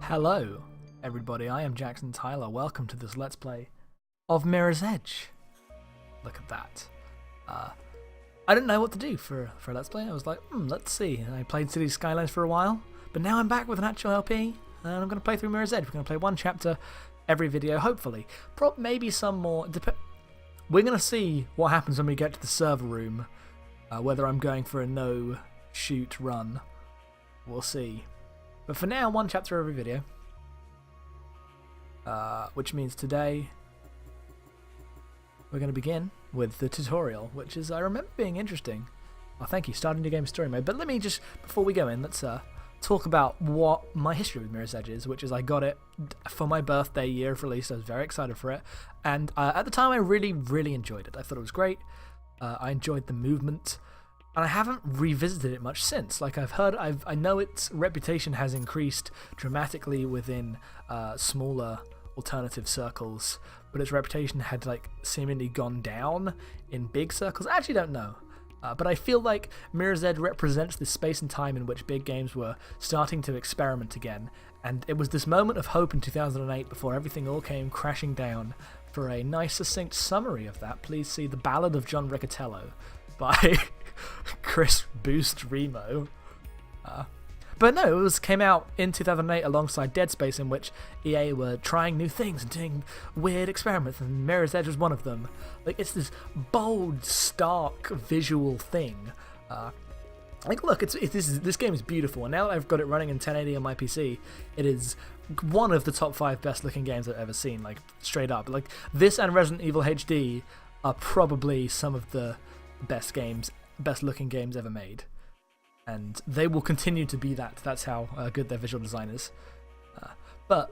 Hello, everybody. I am Jackson Tyler. Welcome to this Let's Play of Mirror's Edge. Look at that. I didn't know what to do for a Let's Play. I was like, let's see. And I played City Skylines for a while, but now I'm back with an actual LP, and I'm going to play through Mirror's Edge. We're going to play one chapter every video, hopefully. Maybe some more. We're going to see what happens when we get to the server room, whether I'm going for a no-shoot run. We'll see. But for now, one chapter every video. Which means today we're going to begin with the tutorial, which is, I remember being interesting. Oh, thank you, starting new game story mode. But let me just, before we go in, let's talk about what my history with Mirror's Edge is, which is I got it for my birthday year of release. I was very excited for it. And at the time, I really, really enjoyed it. I thought it was great. I enjoyed the movement. And I haven't revisited it much since. Like I know its reputation has increased dramatically within smaller alternative circles, but its reputation had like seemingly gone down in big circles. I actually don't know. But I feel like Mirror's Edge represents this space and time in which big games were starting to experiment again. And it was this moment of hope in 2008 before everything all came crashing down. For a nice succinct summary of that, please see The Ballad of John Riccatello by Chris Boost Remo. But no, came out in 2008 alongside Dead Space, in which EA were trying new things and doing weird experiments, and Mirror's Edge was one of them. Like, it's this bold, stark visual thing. Like, look, this game is beautiful, and now that I've got it running in 1080 on my PC, it is one of the top 5 best looking games I've ever seen, like, straight up. Like, this and Resident Evil HD are probably some of the best looking games ever made, and they will continue to be that. That's how good their visual design is. But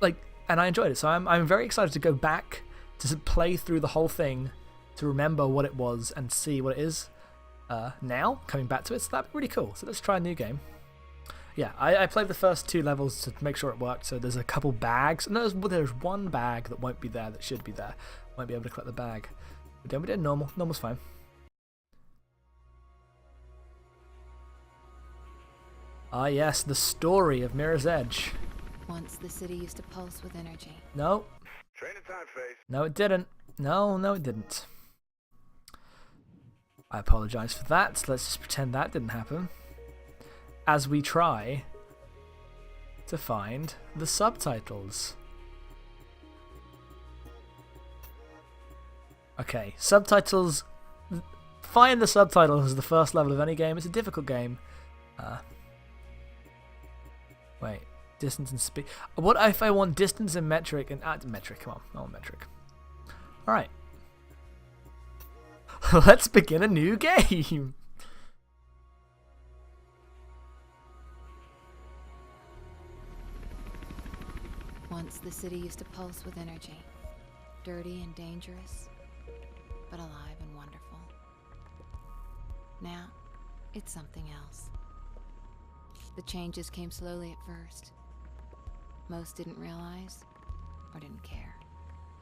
like, and I enjoyed it, so I'm very excited to go back to play through the whole thing, to remember what it was and see what it is now coming back to it. So that'd be really cool. So let's try a new game. Yeah, I played the first 2 levels to make sure it worked. So there's a couple bags. No, there's one bag that won't be there that should be there. Won't be able to collect the bag. We did normal. Normal's fine. Ah yes, the story of Mirror's Edge. Once the city used to pulse with energy. No. Training time, Faith. No, it didn't. No, it didn't. I apologize for that. Let's just pretend that didn't happen. As we try to find the subtitles. Okay, subtitles. Find the subtitles is the first level of any game. It's a difficult game. Wait, distance and speed. What if I want distance and metric and metric? Come on, I want metric. All right, let's begin a new game. Once the city used to pulse with energy, dirty and dangerous, but alive and wonderful. Now, it's something else. The changes came slowly at first. Most didn't realize, or didn't care,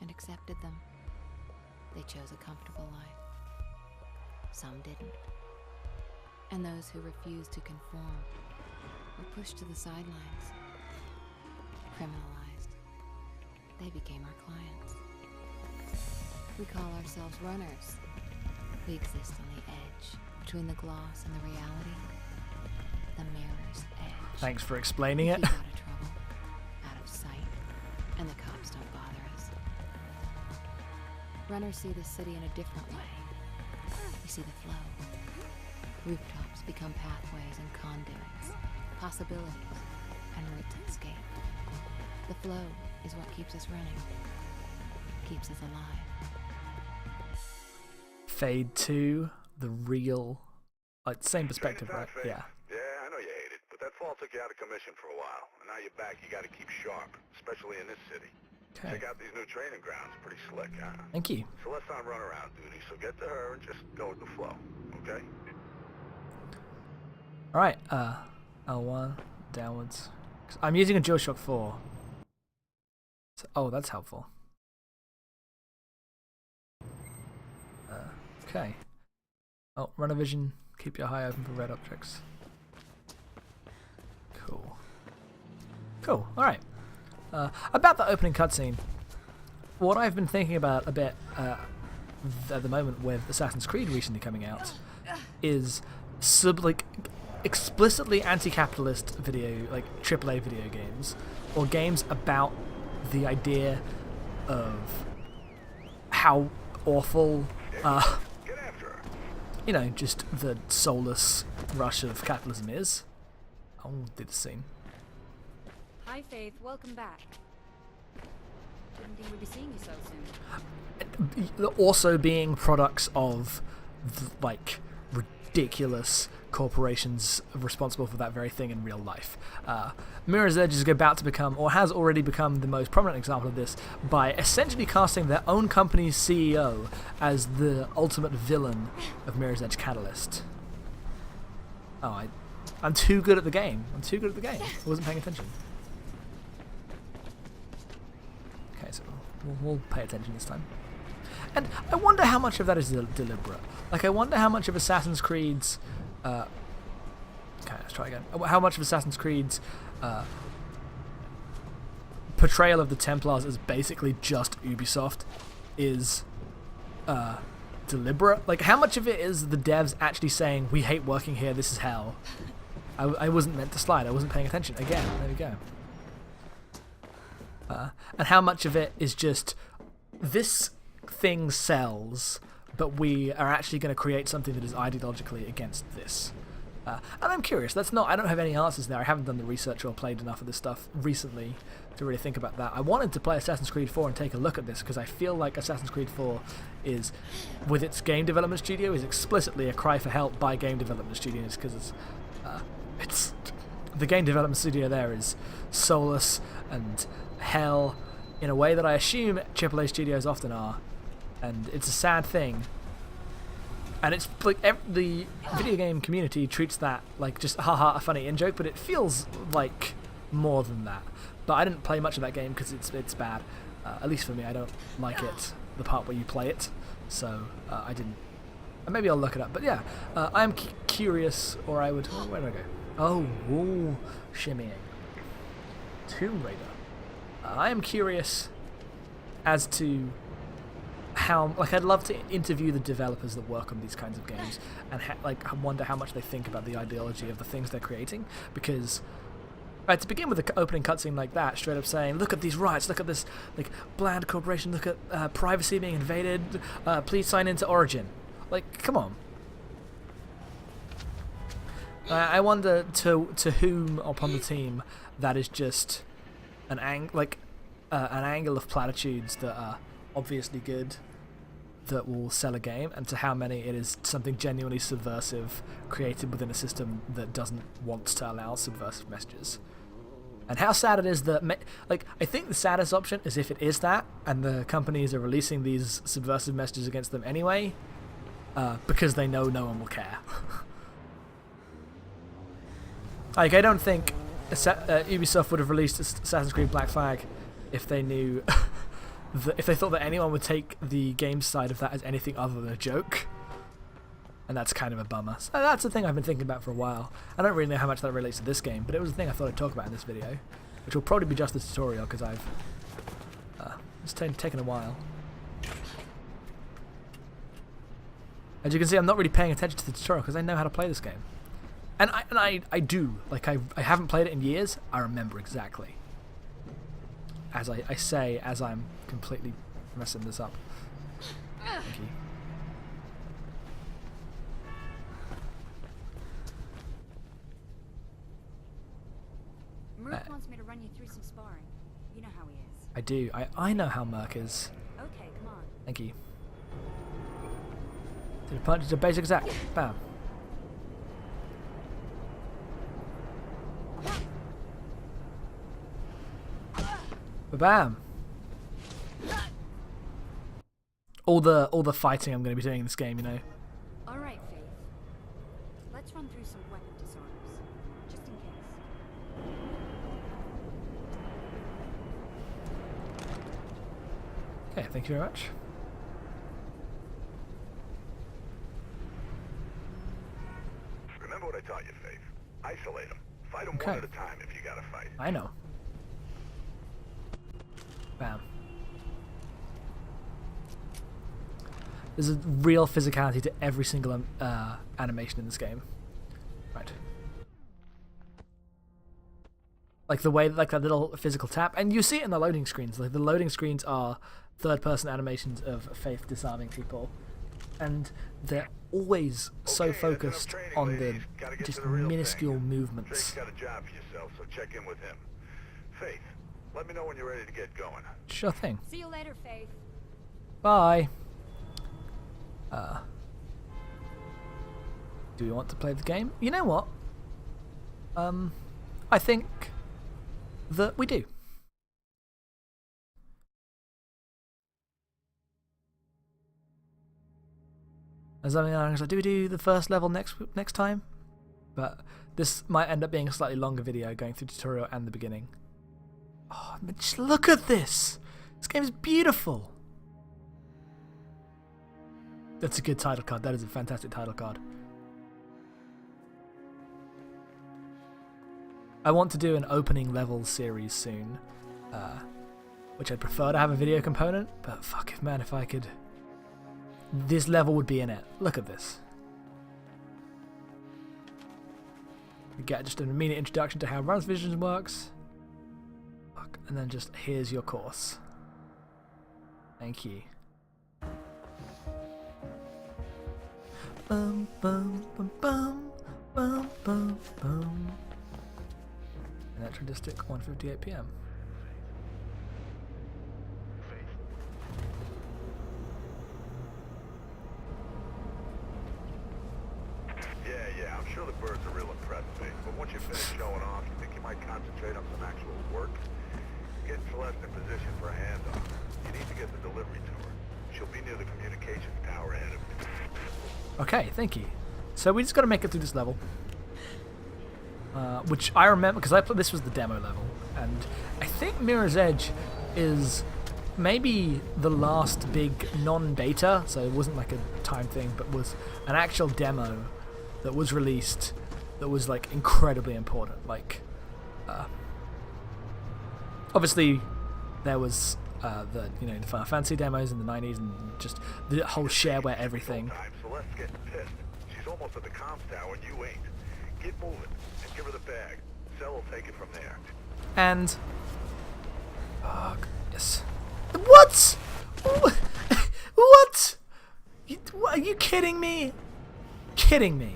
and accepted them. They chose a comfortable life. Some didn't. And those who refused to conform were pushed to the sidelines, criminalized. They became our clients. We call ourselves runners. We exist on the edge, between the gloss and the reality. The mirror's edge. Thanks for explaining it. Keep out of trouble, out of sight, and the cops don't bother us. Runners see the city in a different way. We see the flow. Rooftops become pathways and conduits, possibilities, and routes of escape. The flow is what keeps us running, keeps us alive. Fade to the real, like, same perspective, right? Yeah. Yeah, I know you hate it, but that fall took you out of commission for a while. And now you're back, you gotta keep sharp, especially in this city. Okay. Check out these new training grounds, pretty slick, huh? Thank you. Celeste's on runaround duty, so get to her and just go with the flow, okay? All right. L1 downwards. I'm using a DualShock 4. So, oh, that's helpful. Okay. Oh, runner vision. Keep your eye open for red objects. Cool. Cool. All right. About the opening cutscene, what I've been thinking about a bit at the moment with Assassin's Creed recently coming out is explicitly anti-capitalist AAA video games, or games about the idea of how awful, just the soulless rush of capitalism is. I'll do the scene. Hi, Faith. Welcome back. Didn't think we'd be seeing you so soon. Also being products of ridiculous corporations responsible for that very thing in real life. Mirror's Edge is about to become, or has already become, the most prominent example of this by essentially casting their own company's CEO as the ultimate villain of Mirror's Edge Catalyst. Oh, I'm too good at the game. I wasn't paying attention. Okay, so we'll pay attention this time. And I wonder how much of that is deliberate. I wonder how much of Assassin's Creed's... okay, let's try again. How much of Assassin's Creed's portrayal of the Templars as basically just Ubisoft is deliberate? How much of it is the devs actually saying, we hate working here, this is hell? I wasn't meant to slide, I wasn't paying attention. Again, there we go. And how much of it is just, this thing sells, but we are actually going to create something that is ideologically against this. And I'm curious. I don't have any answers there. I haven't done the research or played enough of this stuff recently to really think about that. I wanted to play Assassin's Creed 4 and take a look at this because I feel like Assassin's Creed 4 is, with its game development studio, is explicitly a cry for help by game development studios, because it's the game development studio there is soulless and hell in a way that I assume AAA studios often are, and it's a sad thing. And it's the video game community treats that like just haha a funny in-joke, but it feels like more than that. But I didn't play much of that game because it's bad. At least for me, I don't like it, the part where you play it. So I didn't. And maybe I'll look it up. But yeah, I am curious, or I would. Where do I go? Oh, wall shimmying. Tomb Raider. I am curious as to how, I'd love to interview the developers that work on these kinds of games and I wonder how much they think about the ideology of the things they're creating, because to begin with an opening cutscene like that, straight up saying, look at these rights, look at this bland corporation, look at privacy being invaded, please sign into Origin. Come on. I wonder to whom upon the team that is just an angle of platitudes that are obviously good, that will sell a game, and to how many it is something genuinely subversive created within a system that doesn't want to allow subversive messages. And how sad it is that, I think the saddest option is if it is that, and the companies are releasing these subversive messages against them anyway, because they know no one will care. I don't think Ubisoft would have released Assassin's Creed Black Flag if they knew, if they thought that anyone would take the game side of that as anything other than a joke. And that's kind of a bummer. So that's the thing I've been thinking about for a while. I don't really know how much that relates to this game, but it was the thing I thought I'd talk about in this video, which will probably be just the tutorial, because it's taken a while. As you can see, I'm not really paying attention to the tutorial because I know how to play this game. And I do. I haven't played it in years. I remember exactly. As I say, as I'm completely messing this up. Thank you. Merc wants me to run you through some sparring. You know how he is. I do. I know how Merc is. Okay, come on. Thank you. Did a punch, did a basic attack. Bam. Bam. All the fighting I'm going to be doing in this game, you know. All right, Faith. Let's run through some weapon disarms, just in case. Okay, thank you very much. Remember what I taught you, Faith. Isolate them. Fight them Okay. one at a time if you gotta fight. I know. Bam. There's a real physicality to every single animation in this game. Right. Like the way, like that little physical tap, and you see it in the loading screens. Like the loading screens are third-person animations of Faith disarming people, and they're always so focused on the just minuscule movements. Drake's got a job for yourself, so check in with him. Faith, let me know when you're ready to get going. Sure thing. See you later, Faith. Bye. Do we want to play the game? You know what? I think that we do. As I mean, I was like, do we do the first level next time? But this might end up being a slightly longer video, going through the tutorial and the beginning. Oh, just look at this! This game is beautiful! That's a good title card. That is a fantastic title card. I want to do an opening level series soon, which I'd prefer to have a video component, but fuck it, man, if I could... This level would be in it. Look at this. You get just an immediate introduction to how Subversion works. Fuck, and then just, here's your course. Thank you. Bum bum bum bum bum bum bum. Electrodistic, 1:58 p.m. Yeah, I'm sure the birds are real impressed, Faith. But once you finish showing off, you think you might concentrate on some actual work? Get Celeste in position for a handoff. You need to get the delivery to her. She'll be near the communications tower ahead of you. Okay, thank you. So we just got to make it through this level, which I remember because this was the demo level, and I think Mirror's Edge is maybe the last big non-beta, so it wasn't like a time thing, but was an actual demo that was released that was like incredibly important. Like, obviously, there was the Final Fantasy demos in the 90s and just the whole shareware everything. Celeste's getting pissed. She's almost at the comms tower and you ain't. Get moving and give her the bag. Cell will take it from there. And yes. What? What? Are you kidding me? Kidding me?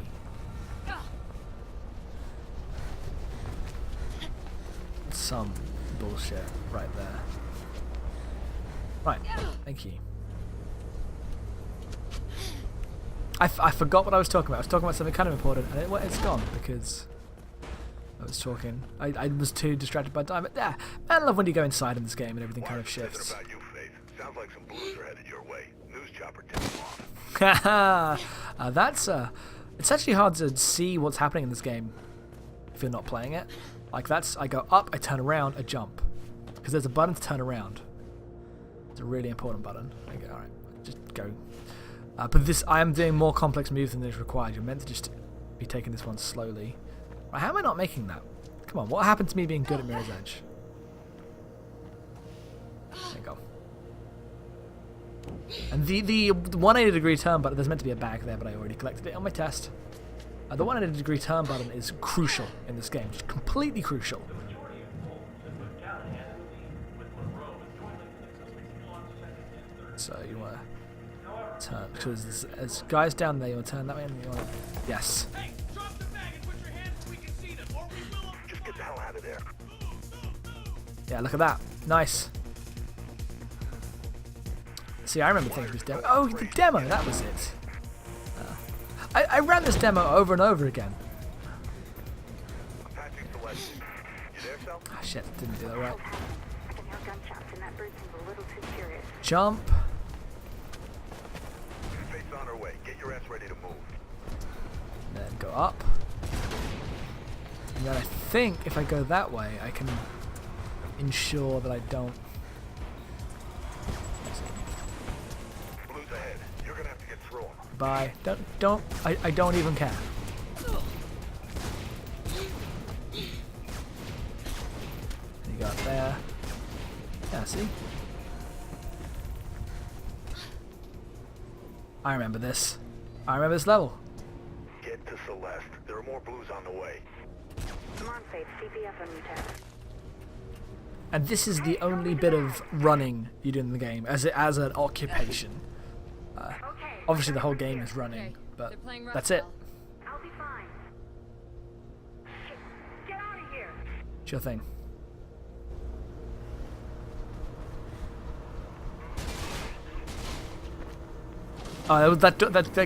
Some bullshit right there. Right, thank you. I forgot what I was talking about. I was talking about something kind of important, and it's gone because I was talking. I was too distracted by time. But yeah, I love when you go inside in this game and everything kind of shifts. About you, Faith. Sounds like some blues are headed your way. News chopper tipping off. Haha, that's it's actually hard to see what's happening in this game if you're not playing it. Like I go up, I turn around, I jump, because there's a button to turn around. It's a really important button. Okay, all right, just go. But this, I am doing more complex moves than is required. You're meant to just be taking this one slowly. Right, how am I not making that? Come on, what happened to me being good at Mirror's Edge? There you go. And the 180-degree turn button, there's meant to be a bag there, but I already collected it on my test. The 180-degree turn button is crucial in this game, just completely crucial. So you want to turn, because there's guys down there, you want to turn that way, and you want to, yes. Hey, drop the bag and put your hands so we can see them, or we will... Just get the hell out of there. Yeah, look at that. Nice. See, I remember things this demo. Oh, the demo, that was it. I ran this demo over and over again. Patching Celeste. You there, Cell? Ah, shit, didn't do that right. I can hear gunshots and that bird seems a little too curious. Jump. Faith's on her way. Get your ass ready to move. Then go up. And then I think if I go that way, I can ensure that I don't... Blue's ahead. You're gonna have to get through them. Bye. I don't even care. You got there. Yes. See? I remember this. I remember this level. Get to Celeste. There are more blues on the way. Come on, Faith. CPF on your tab. And this is the only bit of running you do in the game as an occupation. Obviously, the whole game is running, but They're playing that's it. I'll be fine. Shit. Get out of here. Sure thing. Oh, that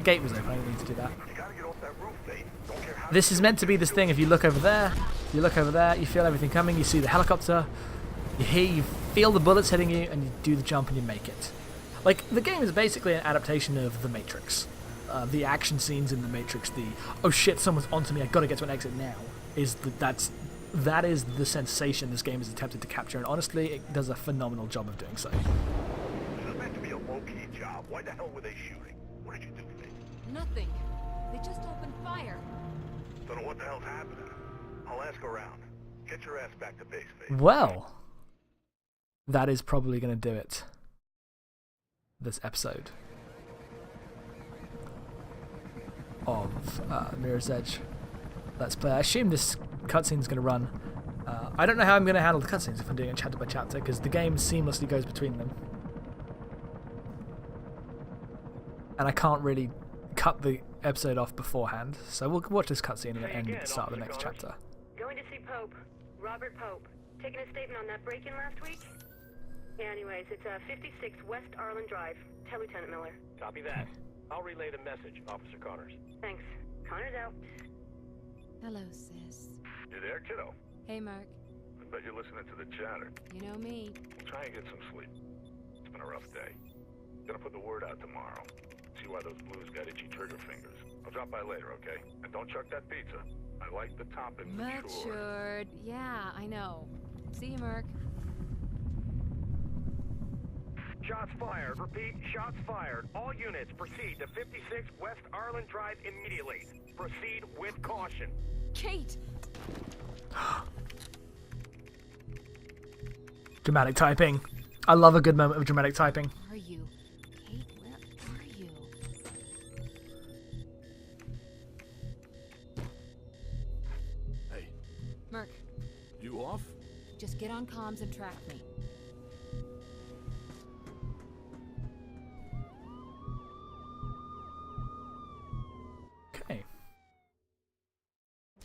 gate was open. I didn't need to do that. You gotta get off that roof, Faith. Don't care how. This is meant to be this thing. If you look over there, you feel everything coming. You see the helicopter. You feel the bullets hitting you, and you do the jump and you make it. Like, the game is basically an adaptation of The Matrix. The action scenes in The Matrix, oh shit, someone's onto me, I gotta get to an exit now, that is the sensation this game has attempted to capture, and honestly, it does a phenomenal job of doing so. This is meant to be a low-key job. Why the hell were they shooting? What did you do, Faith? Nothing. They just opened fire. Don't know what the hell's happening. I'll ask around. Get your ass back to base, Faith. Well, that is probably going to do it. This episode of Mirror's Edge Let's Play. I assume this cutscene is going to run. I don't know how I'm going to handle the cutscenes if I'm doing it chapter by chapter, because the game seamlessly goes between them. And I can't really cut the episode off beforehand, so we'll watch this cutscene and then end at the start of the next chapter. Going to see Pope. Robert Pope. Taking a statement on that break-in last week? Yeah, anyways, it's 56 West Arlen Drive. Tell Lieutenant Miller. Copy that. I'll relay the message, Officer Connors. Thanks. Connor's out. Hello, sis. You there, kiddo? Hey, Mark. I bet you're listening to the chatter. You know me. Try and get some sleep. It's been a rough day. Gonna put the word out tomorrow. See why those blues got itchy trigger fingers. I'll drop by later, okay? And don't chuck that pizza. I like the topping matured. Matured. Yeah, I know. See you, Mark. Shots fired. Repeat, shots fired. All units proceed to 56 West Arlen Drive immediately. Proceed with caution. Kate! Dramatic typing. I love a good moment of dramatic typing. Where are you? Kate, where are you? Hey, Mark, you off? just get on comms and track me. Okay.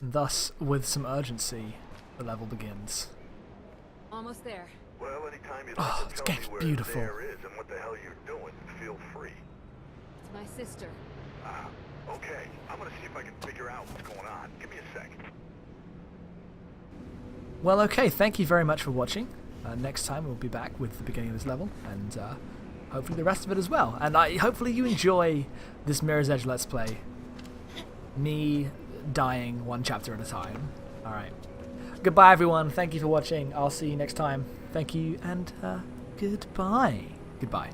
Thus, with some urgency, the level begins. Almost there. Well, anytime you'd Oh, like this to tell me game's where beautiful. there is and what the hell you're doing, feel free. It's my sister. Okay. I'm gonna see if I can figure out what's going on. Give me a sec. Well, okay, thank you very much for watching. Next time we'll be back with the beginning of this level, and hopefully the rest of it as well. And hopefully you enjoy this Mirror's Edge Let's Play. Me dying one chapter at a time. Alright. Goodbye, everyone. Thank you for watching. I'll see you next time. Thank you, and goodbye. Goodbye.